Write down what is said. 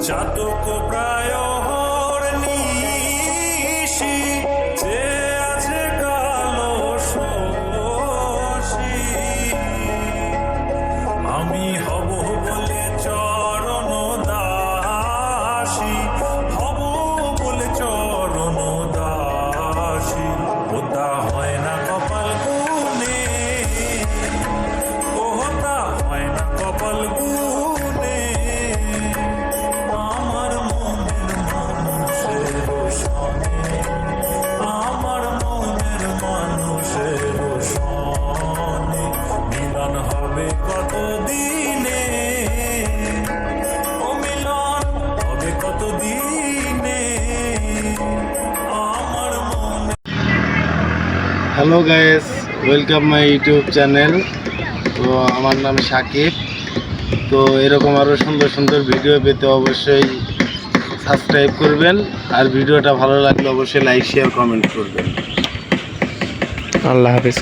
চাতক প্রায় নিশি যে আছে কালো শশী আমি হব বলে চরণ দাসী হব বলে চরণ দাসী ওটা হয় না কপাল গুনে ওটা হয় না কপাল গুনে আমার মনের মানুষের সনে মিলন হবে কত দিনে ও মিলন হবে কত দিনে আমার মনে। Hello guys, welcome my YouTube channel. তো আমার নাম সাকিব। তো এরকম আরও সুন্দর সুন্দর ভিডিও পেতে অবশ্যই সাবস্ক্রাইব করবেন, আর ভিডিওটা ভালো লাগলে অবশ্যই লাইক শেয়ার কমেন্ট করবেন। আল্লাহ হাফেজ।